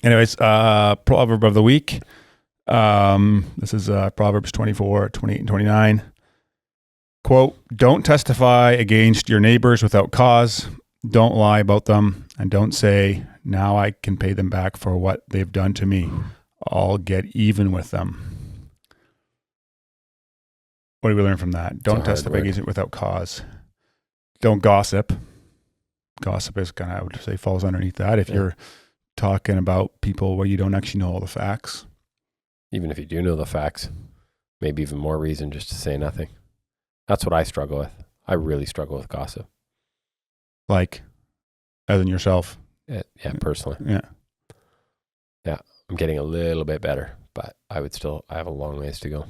Anyways, proverb of the week. This is Proverbs 24, 28 and 29. Quote, don't testify against your neighbors without cause. Don't lie about them. And don't say, now I can pay them back for what they've done to me. I'll get even with them. What do we learn from that? Don't testify against it without cause. Don't gossip. Gossip is kind of, I would say, falls underneath that. If you're talking about people where you don't actually know all the facts. Even if you do know the facts, maybe even more reason just to say nothing. That's what I struggle with. I really struggle with gossip. Like, as in yourself? Yeah, personally. Yeah. Yeah, I'm getting a little bit better, but I have a long ways to go.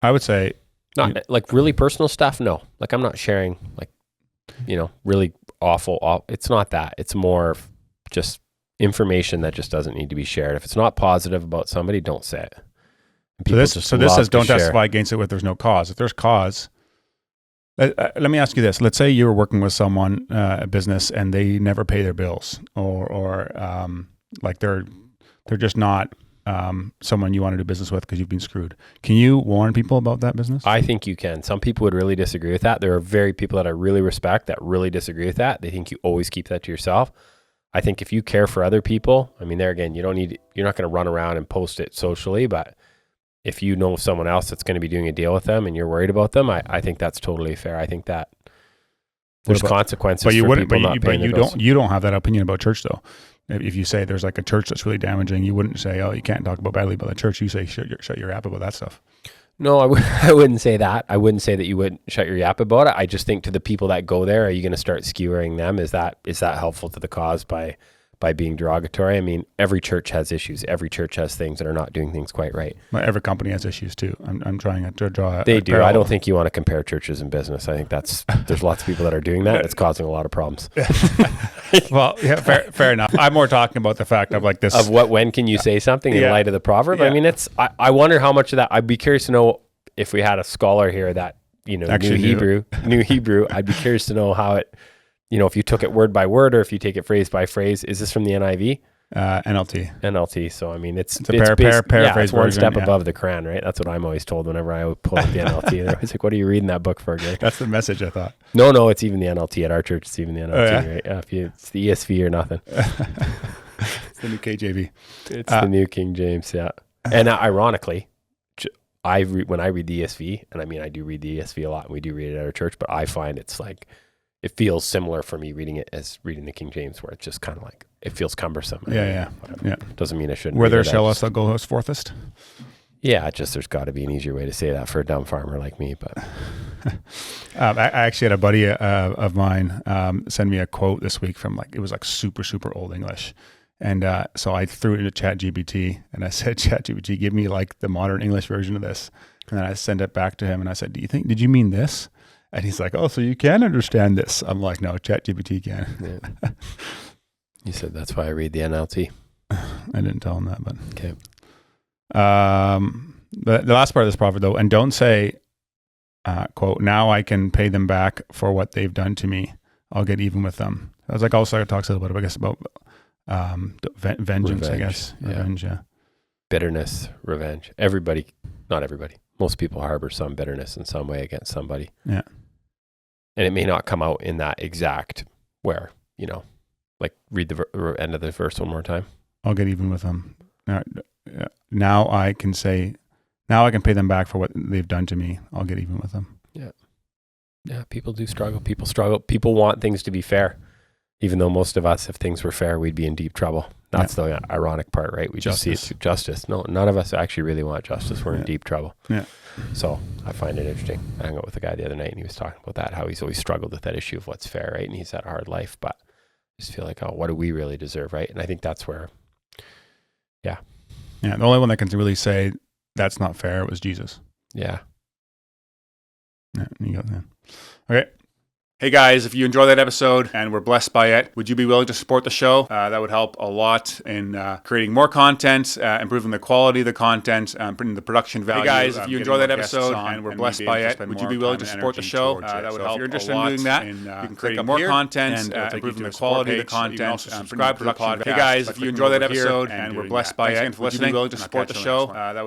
I would say... Not like really personal stuff, no. Like I'm not sharing like, really awful. It's not that. It's more just information that just doesn't need to be shared. If it's not positive about somebody, don't say it. So this says don't testify against it if there's no cause. If there's cause, let me ask you this. Let's say you were working with someone, a business, and they never pay their bills, or like they're just not someone you want to do business with because you've been screwed. Can you warn people about that business? I think you can. Some people would really disagree with that. There are very people that I really respect that really disagree with that. They think you always keep that to yourself. I think if you care for other people, I mean, there again, you're not going to run around and post it socially, but if you know someone else that's going to be doing a deal with them and you're worried about them, I think that's totally fair. I think that there's consequences for people not paying their bills. You don't have that opinion about church though. If you say there's like a church that's really damaging, you wouldn't say, oh, you can't talk badly about the church. You say, shut your app about that stuff. No, I wouldn't say that. I wouldn't say that you would shut your yap about it. I just think to the people that go there, are you going to start skewering them? Is that helpful to the cause by being derogatory? I mean, every church has issues. Every church has things that are not doing things quite right. Well, every company has issues too. I'm trying to draw. They do. I don't think you want to compare churches and business. I think there's lots of people that are doing that. It's causing a lot of problems. Well, yeah, fair enough. I'm more talking about the fact of like this. Of when can you say something in light of the proverb? Yeah. I mean, I wonder how much of that, I'd be curious to know if we had a scholar here that, knew Hebrew, I'd be curious to know how it, if you took it word by word or if you take it phrase by phrase. Is this from the NIV? NLT. So, I mean, it's paraphrase. It's one step above the Quran, right? That's what I'm always told whenever I would pull up the NLT. They're always like, what are you reading that book for, Greg? That's the message, I thought. No, it's even the NLT at our church. It's even the NLT, right? Yeah, it's the ESV or nothing. It's the new KJV. It's the new King James, yeah. And ironically, when I read the ESV, and I mean, I do read the ESV a lot, and we do read it at our church, but I find it's like, it feels similar for me reading it as reading the King James, where it's just kind of like, it feels cumbersome. Yeah. Doesn't mean I shouldn't. Where there shall us go as forthest. Yeah, there's got to be an easier way to say that for a dumb farmer like me. But I actually had a buddy of mine send me a quote this week from it was super, super old English. And so I threw it into ChatGPT and I said, ChatGPT, give me like the modern English version of this. And then I sent it back to him and I said, did you mean this? And he's like, oh, so you can understand this. I'm like, no, ChatGPT can. Yeah. You said that's why I read the NLT. I didn't tell him that, but. Okay. But the last part of this proverb though, and don't say, quote, now I can pay them back for what they've done to me. I'll get even with them. I was like, also it talks a little bit, I guess, about vengeance, I guess. Revenge, yeah. Bitterness, revenge. Not everybody. Most people harbor some bitterness in some way against somebody. Yeah. And it may not come out in that exact where, like read the end of the verse one more time. I'll get even with them. Now I can pay them back for what they've done to me. I'll get even with them. Yeah. Yeah. People do struggle. People struggle. People want things to be fair. Even though most of us, if things were fair, we'd be in deep trouble. That's the ironic part, right? We just see it through justice. No, none of us actually really want justice. We're in deep trouble. Yeah. So I find it interesting. I hung out with a guy the other night and he was talking about that, how he's always struggled with that issue of what's fair, right? And he's had a hard life, but I just feel like, oh, what do we really deserve, right? And I think that's where, yeah. Yeah, the only one that can really say that's not fair was Jesus. Yeah. Yeah, you got that. Okay. Hey guys, if you enjoy that episode and were blessed by it, would you be willing to support the show? That would help a lot in creating more content, improving the quality of the content, putting the production value. Hey guys, if you enjoy that episode and were blessed by it, would you be willing to support the show? That would help. If you're interested in doing that, you can create more content and improving the quality of the content. Subscribe to the podcast. Hey guys, if you enjoy that episode and were blessed by it, would you be willing to support the show? That